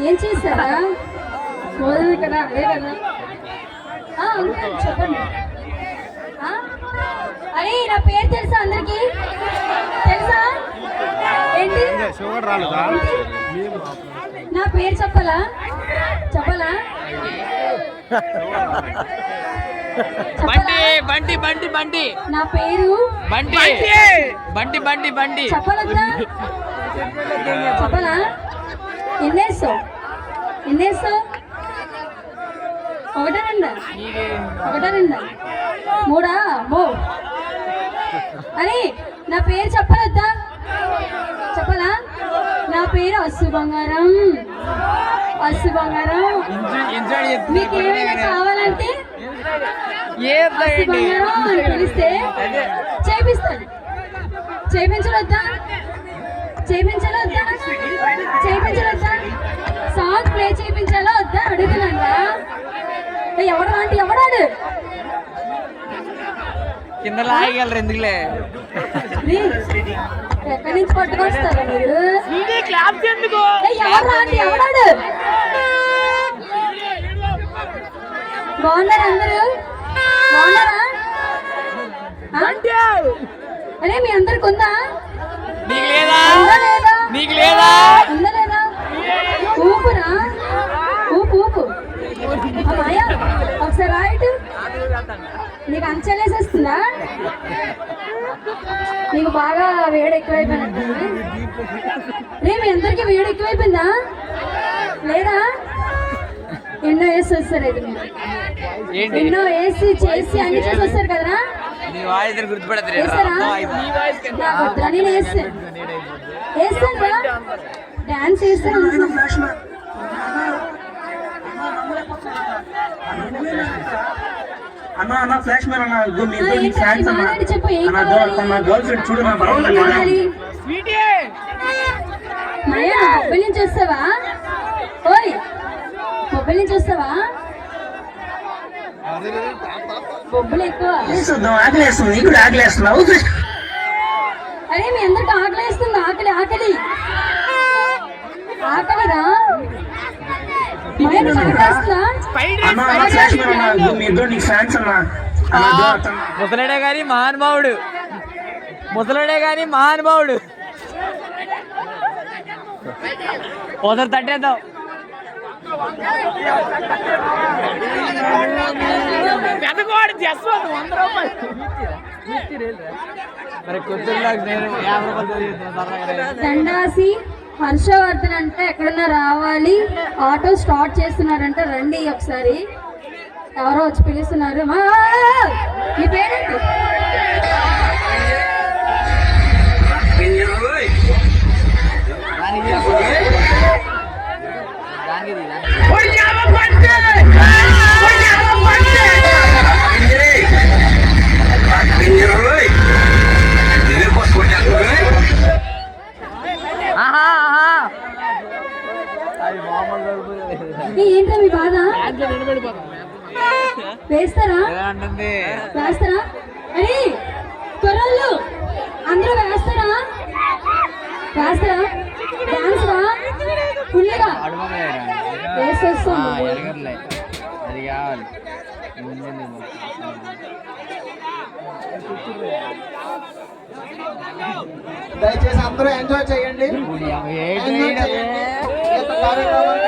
ఏం చేస్తారా మొదలు కదా అదే కదా చెప్పండి. అరే నా పేరు తెలుసా అందరికి? తెలుసా ఏంటి నా పేరు చెప్పాలా? చెప్పాలా? బంటి బంటి బంటి నా పేరు బంటి బంటి బంటి బంటి చెప్పాలన్నా? చెప్పాలా? ఎన్నేస్తావు? ఒకటా రెండా మూడా? అరే నా పేరు చెప్పాలద్దా? చెప్పాలా? నా పేరు అస్సు బంగారం. మీకు ఏమైనా కావాలంటే అస్సు బంగారం అని పిలిస్తే చేపిస్తాను. చేయించలొద్దా? సాంగ్ ప్లే చేయించాలా వద్దా అడుగుతున్నా. ఎవడాడు కింద లాగలరు ఎందుకులే? ఎక్కడి నుంచి పట్టుకొస్తారా మీరు? ఎవడాడు? బాగున్నారా అందరూ? బాగున్నారా? అరే మీ అందరికి ఉందా? నీకు లేదా? ఊపురా ఊపు మాయా ఒకసారి రైట్. నీకు అంచలేసేస్తుందా? నీకు బాగా వేడి ఎక్కువైపోయినట్టుంది. మీ అందరికి వేడి ఎక్కువైపోయిందా లేదా? ఎన్నో వేసి వస్తారు అయితే మీరు, ఎన్నో వేసి చేసి అన్ని చేసి వస్తారు కదరా? నేను వేస్తాను డాన్స్ వేస్తాను. అన్న ఫ్లాష్ మ్యాన్ అన్న ఫ్యాన్స్ అన్న నా గర్ల్ ఫ్రెండ్ చూడు నా మొబైల్ నుంచి వస్తావా? ఓయ్ మొబైల్ నుంచి వస్తావా? బొబ్బులు ఎక్కువ ఆకలేస్తుంది. నీకు ఆకలేస్తున్నావు? అరే మీ అందరికి ఆకలేస్తుంది. ఆకలిరా ముసలడే గాని మహానుభావుడు ఒకసారి తట్టేద్దాం. పెద్దవాడు చేస్తాను 100 రూపాయలు. దండాసి హర్షవర్ధన్ అంటే ఎక్కడన్నా రావాలి, ఆటో స్టార్ట్ చేస్తున్నారంటే రండి ఒకసారి. ఎవరో వచ్చి పిలుస్తున్నారు. మీ పేరేంటి? ఏంటో మీ బాధ? వేస్తారా? అరే కుర్రాళ్ళు అందరూ వేస్తారా? డాన్స్ రా ఫుల్గా వేసేస్తాం. అది కావాలి. దయచేసి అందరూ ఎంజాయ్ చేయండి.